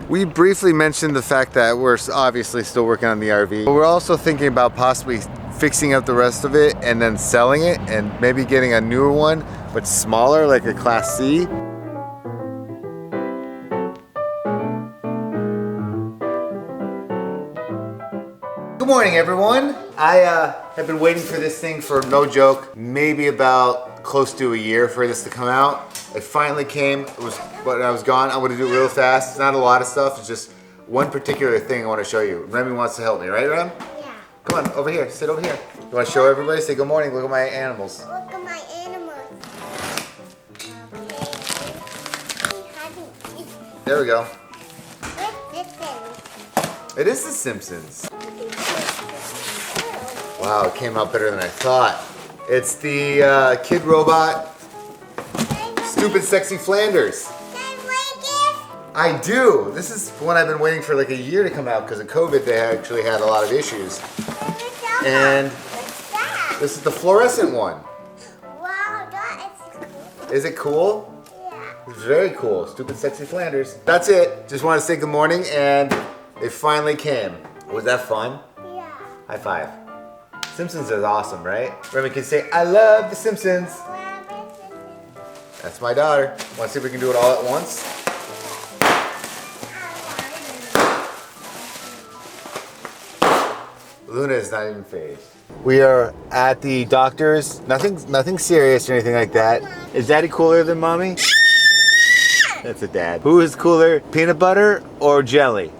We briefly mentioned the fact that we're obviously still working on the RV, but we're also thinking about possibly fixing up the rest of it and then selling it and maybe getting a newer one, but smaller, like a Class C. Good morning, everyone. I have been waiting for this thing for, no joke, maybe about close to a year for this to come out. It finally came. It was, but I was gone. I'm gonna do it real fast. It's not a lot of stuff. It's just one particular thing I want to show you. Remy wants to help me, right, Rem? Yeah. Come on, over here. Sit over here. You want to show everybody? Say good morning. Look at my animals. Look at my animals. There we go. It's Simpsons. It is The Simpsons. Wow, it came out better than I thought. It's the kid robot, Stupid Sexy Flanders. I do. This is one I've been waiting for like a year to come out because of COVID. They actually had a lot of issues. And this is the fluorescent one. Wow, that is cool. Is it cool? Yeah. It's very cool. Stupid Sexy Flanders. That's it. Just want to say good morning, and it finally came. Was that fun? Yeah. High five. Simpsons is awesome, right? Remy can say, I love The Simpsons. That's my daughter. Want to see if we can do it all at once? Luna is not even phased. We are at the doctor's. Nothing serious or anything like that. Is Daddy cooler than Mommy? That's a dad. Who is cooler, peanut butter or jelly?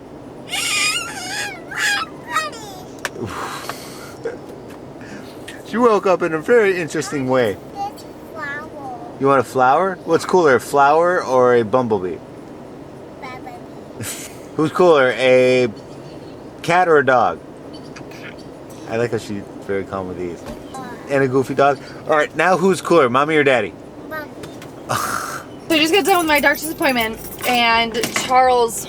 She woke up in a very interesting way. You want a flower? What's cooler, a flower or a bumblebee? Who's cooler, a cat or a dog? I like how she's very calm with these. And a goofy dog. All right, now who's cooler, Mommy or Daddy? So I just got done with my doctor's appointment, and Charles,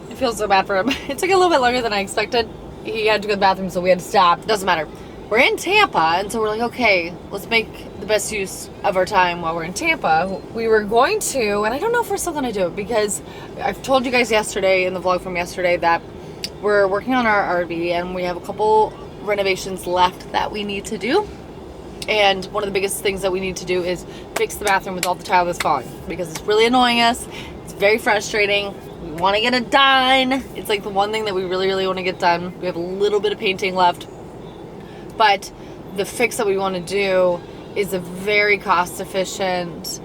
I feel so bad for him. It took a little bit longer than I expected. He had to go to the bathroom, so we had to stop. Doesn't matter. We're in Tampa, and so we're like, okay, let's make the best use of our time while we're in Tampa. We were going to, and I don't know if we're still going to do it, because I've told you guys yesterday in the vlog from yesterday that we're working on our RV, and we have a couple renovations left that we need to do. And one of the biggest things that we need to do is fix the bathroom with all the tile that's falling, because it's really annoying us. It's very frustrating. We want to get it done. It's like the one thing that we really want to get done. We have a little bit of painting left, but the fix that we want to do is a very cost efficient,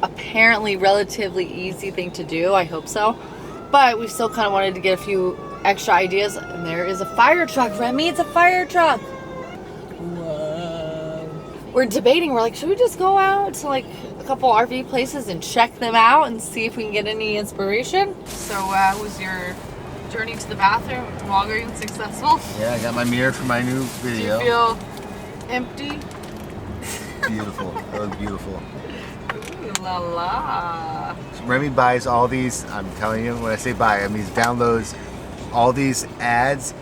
apparently relatively easy thing to do. I hope so. But we still kind of wanted to get a few extra ideas. And there is a fire truck, Remy. It's a fire truck. Whoa. We're debating. We're like, should we just go out to like a couple RV places and check them out and see if we can get any inspiration? So was your journey to the bathroom longer and successful? Yeah, I got my mirror for my new video. Do you feel empty? Beautiful. That was beautiful. Ooh, la la. So Remy buys all these, I'm telling you, when I say buy, I mean downloads all these ads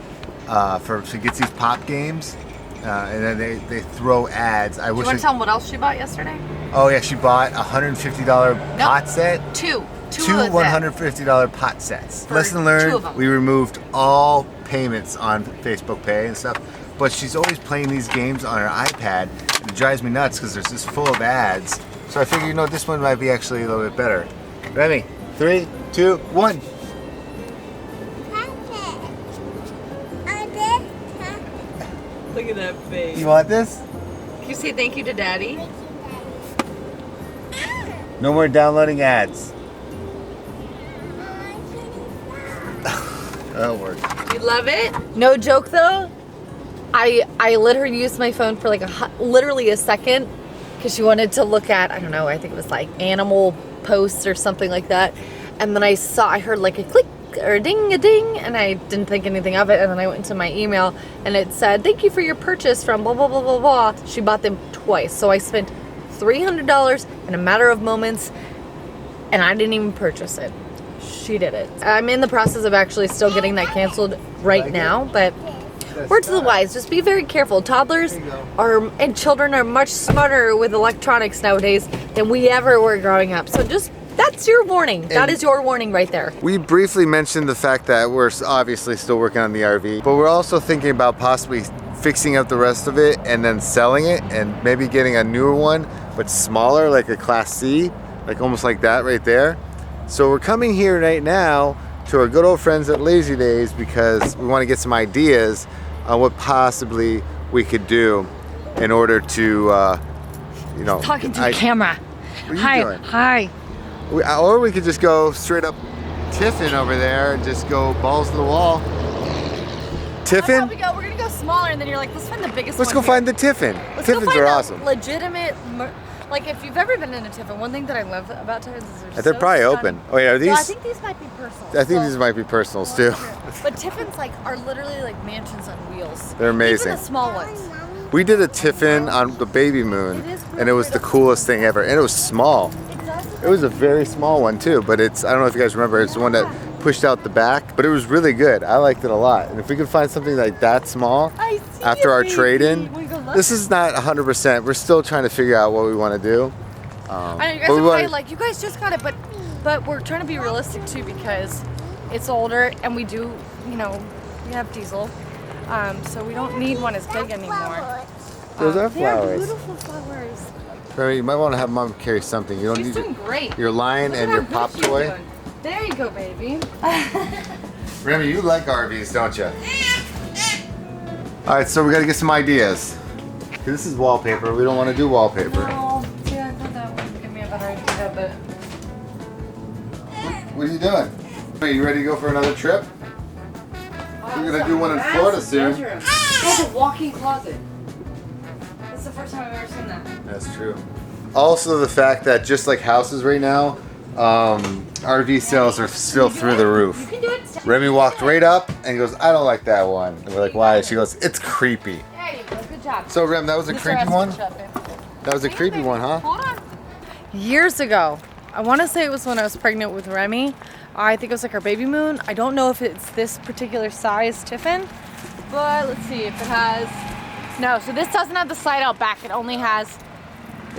she gets these pop games, and then they throw ads. Do you want to tell them what else she bought yesterday? Oh yeah, she bought a $150 pot set. Two $150 pot sets. Lesson learned, we removed all payments on Facebook Pay and stuff, but she's always playing these games on her iPad, and it drives me nuts because there's just full of ads. So I figured, this one might be actually a little bit better. Remy, 3, 2, 1. Look at that face. You want this? Can you say thank you to Daddy? No more downloading ads. That'll work. You love it? No joke though. I let her use my phone for like literally a second because she wanted to look at, I don't know, I think it was like animal posts or something like that. And then I heard like a click or a ding, and I didn't think anything of it. And then I went into my email and it said, thank you for your purchase from blah, blah, blah, blah, blah. She bought them twice. So I spent $300 in a matter of moments and I didn't even purchase it. She did it. I'm in the process of actually still getting that canceled right now, but Words to the wise, just be very careful. Toddlers and children are much smarter with electronics nowadays than we ever were growing up. So just That's your warning. That is your warning right there. We briefly mentioned the fact that we're obviously still working on the RV, but we're also thinking about possibly fixing up the rest of it and then selling it and maybe getting a newer one, but smaller, like a Class C, like almost like that right there. So we're coming here right now to our good old friends at Lazy Days because we want to get some ideas on what possibly we could do in order to, you know. Talking to the camera. What are you Hi. doing? Hi. Or we could just go straight up Tiffin over there and just go balls to the wall. Tiffin? We're gonna go smaller, and then you're like, let's find the biggest Let's one go find the Tiffin. Let's go Tiffins find are the awesome. legitimate, like if you've ever been in a Tiffin, one thing that I love about Tiffins is They're so probably stunning. open. Oh yeah, are these? Well, I think these might be personal. I think these might be personals too. But Tiffins like are literally like mansions on wheels. They're amazing. Even the small ones. We did a Tiffin on the baby moon, and it was the coolest thing ever. And it was small. It was a very small one too, but I don't know if you guys remember, it's the one that pushed out the back, but it was really good. I liked it a lot. And if we could find something like that small after our trade-in, this is not 100%. We're still trying to figure out what we want to do. I know you guys are probably like, you guys just got it, but we're trying to be realistic too because it's older and we do, you know, we have diesel, so we don't need one as big anymore. Those are They're flowers. beautiful flowers. Remy, you might want to have Mom carry something. You don't She's need doing great. your lion Look and at your how pop good she's toy. doing. There you go, baby. Remy, you like RVs, don't you? All right, so we got to get some ideas. This is wallpaper. We don't want to do wallpaper. No, yeah, I thought that would give me a better idea, but What are you doing? Are you ready to go for another trip? We're gonna do one in Florida soon. It's a walk-in closet. That's the first time I've ever seen that. That's true. Also, the fact that just like houses right now, RV sales are still through the You roof. can do it. Remy walked right up and goes, "I don't like that one." And we're like, "Why?" She goes, "It's creepy." There you go. Good job. So, Rem, that was a Mr. creepy Estes, one. shut up, babe. That was a creepy one, huh? Hold on. Years ago, I want to say it was when I was pregnant with Remy. I think it was like our baby moon. I don't know if it's this particular size Tiffin, but let's see if it has. No, so this doesn't have the slide out back. It only has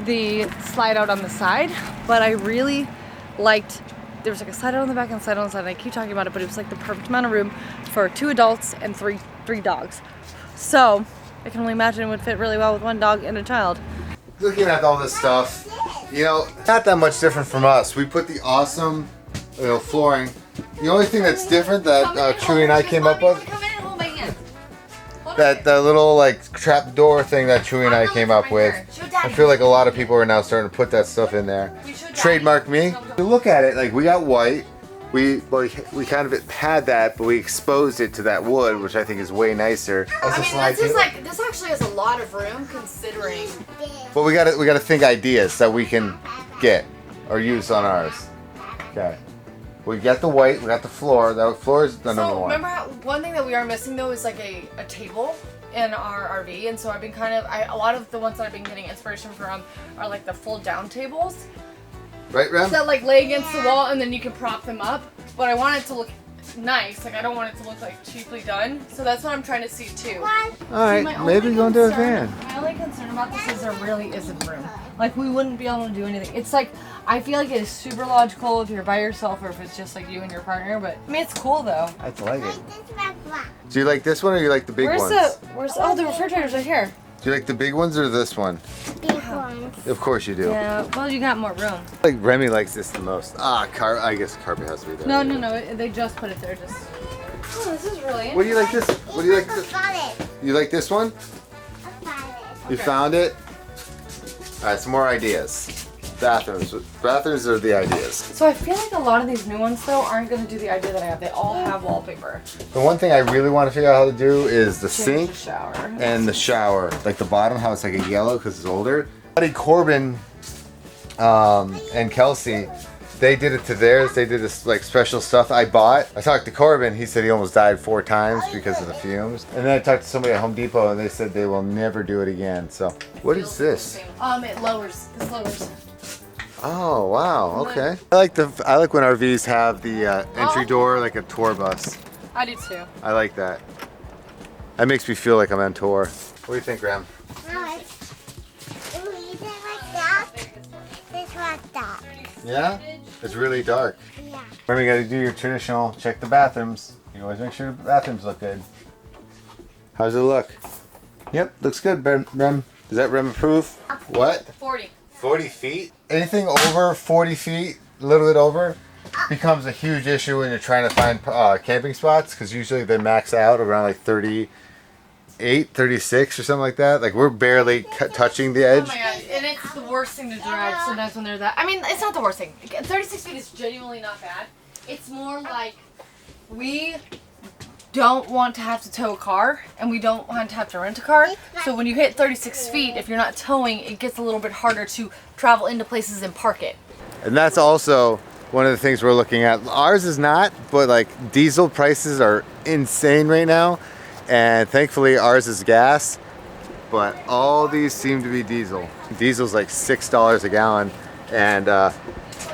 the slide out on the side. But I really liked. There was like a slide out on the back and a slide out on the side. And I keep talking about it, but it was like the perfect amount of room for 2 adults and three dogs. So I can only imagine it would fit really well with 1 dog and a child. Looking at all this stuff, you know, not that much different from us. We put the awesome, you know, flooring. The only thing that's different that Chewy and I came up with, Come in and hold my hand. that the little like trap door thing that Chewy and I came up with. I feel like a lot of people are now starting to put that stuff in there. Trademark me. If you look at it, like we got white. We kind of had that, but we exposed it to that wood, which I think is way nicer. I mean, this is like, this actually has a lot of room considering. But we gotta think ideas that we can get or use on ours. Okay. We got the white, we got the floor. That floor is the number So one. remember how one thing that we are missing though is like a table in our RV, and so I've been a lot of the ones that I've been getting inspiration from are like the fold down tables Right, Rem? that like lay against the wall and then you can prop them up. But I want it to look nice. Like I don't want it to look like cheaply done. So that's what I'm trying to see too. Alright, maybe go into a van. My only concern about this is there really isn't room. Like we wouldn't be able to do anything. It's like, I feel like it is super logical if you're by yourself or if it's just like you and your partner, but I mean it's cool though. I like it. Do you like this one or you like the big ones? Oh, the refrigerator's right here. Do you like the big ones or this one? Big ones. Of course you do. Yeah, well you got more room. Like Remy likes this the most. I guess carpet has to be there. No, they just put it there just. Oh, this is really What do you like this? What do you like I this? found it. You like this one? I found it. You found it? Alright, some more ideas. Bathrooms. Bathrooms are the ideas. So I feel like a lot of these new ones though aren't gonna do the idea that I have. They all have wallpaper. The one thing I really want to figure out how to do is the Change sink the shower. and the shower. Like the bottom, how it's like a yellow because it's older. Buddy Corbin and Kelsey, they did it to theirs. They did this like special stuff I bought. I talked to Corbin. He said he almost died 4 times because of the fumes. And then I talked to somebody at Home Depot and they said they will never do it again. So what is this? It lowers. This lowers. Oh wow, okay. I like when RVs have the entry door like a tour bus. I do too. I like that. That makes me feel like I'm on tour. What do you think, Graham? No, it's like that. It's like that. Yeah? It's really dark. Yeah. Remember, you gotta do your traditional, check the bathrooms. You always make sure the bathrooms look good. How's it look? Yep, looks good, Rem. Is that Rem approved? What? 40. 40 feet? Anything over 40 feet, a little bit over, becomes a huge issue when you're trying to find camping spots, because usually they max out around like 38, 36 or something like that. Like we're barely touching the edge. Oh my god, and it's the worst thing to drive sometimes when they're that. I mean, it's not the worst thing. 36 feet is genuinely not bad. It's more like we don't want to have to tow a car, and we don't want to have to rent a car. So when you hit 36 feet, if you're not towing, it gets a little bit harder to travel into places and park it. And that's also one of the things we're looking at. Ours is not, but like diesel prices are insane right now. And thankfully ours is gas, but all these seem to be diesel. Diesel's like $6 a gallon, and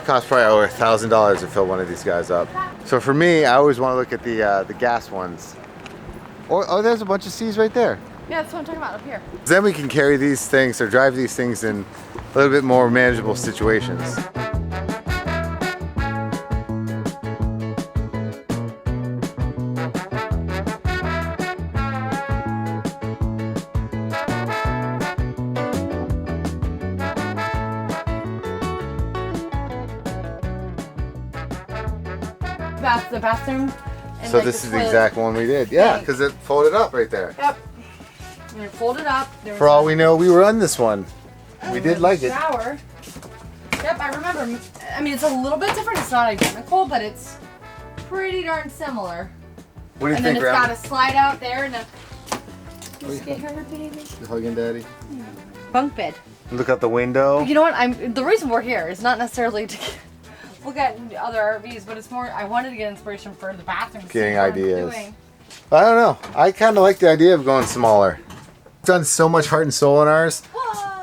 costs probably over $1,000 to fill one of these guys up. So for me, I always want to look at the gas ones. Oh, there's a bunch of C's right there. Yeah, that's what I'm talking about up here. Then we can carry these things or drive these things in a little bit more manageable situations. The bathroom. And So like this the is the toilet. exact one we did. Yeah, because it folded up right there. Yep. And it folded up. There was For all we know, we were on this one. We did like it. Shower. Yep, I remember. I mean, it's a little bit different. It's not identical, but it's pretty darn similar. What do you And think, then it's Grandma? got a slide out there and a. Just get her, baby. You hugging Daddy? Bunk bed. Look out the window. You know what? The reason we're here is not necessarily to look at other RVs, but it's more I wanted to get inspiration for the bathroom. Getting ideas. I don't know. I kind of like the idea of going smaller. We've done so much heart and soul in ours,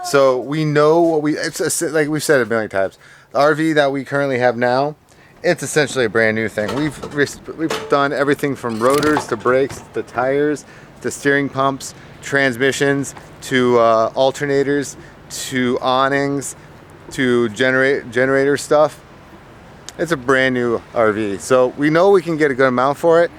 so we know what like we've said a million times. The RV that we currently have now, it's essentially a brand new thing. We've done everything from rotors to brakes to tires to steering pumps, transmissions to alternators to awnings to generator stuff. It's a brand new RV, so we know we can get a good amount for it,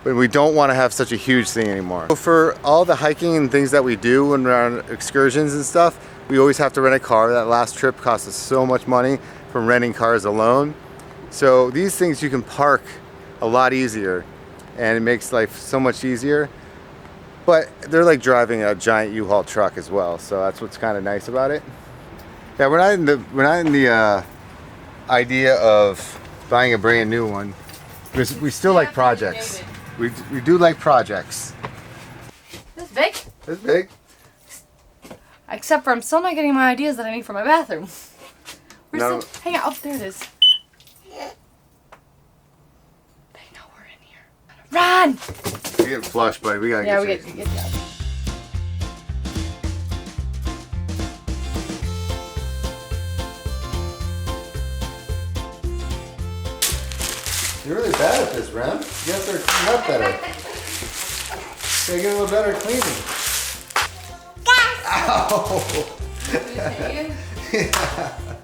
but we don't want to have such a huge thing anymore. So for all the hiking and things that we do when we're on excursions and stuff, we always have to rent a car. That last trip cost us so much money from renting cars alone. So these things you can park a lot easier, and it makes life so much easier. But they're like driving a giant U-Haul truck as well, so that's what's kind of nice about it. Yeah, we're not in the idea of buying a brand new one, because we still like projects. We do like projects. This big? It's big. Except for I'm still not getting my ideas that I need for my bathroom. No. Hang on. Oh, there it is. They know we're in here. Run! We get flushed, buddy. We gotta Yeah, get we you. get that. You're really bad at this, Rem. You have to clean up better. You gotta get a little better cleaning. Ow! Yeah.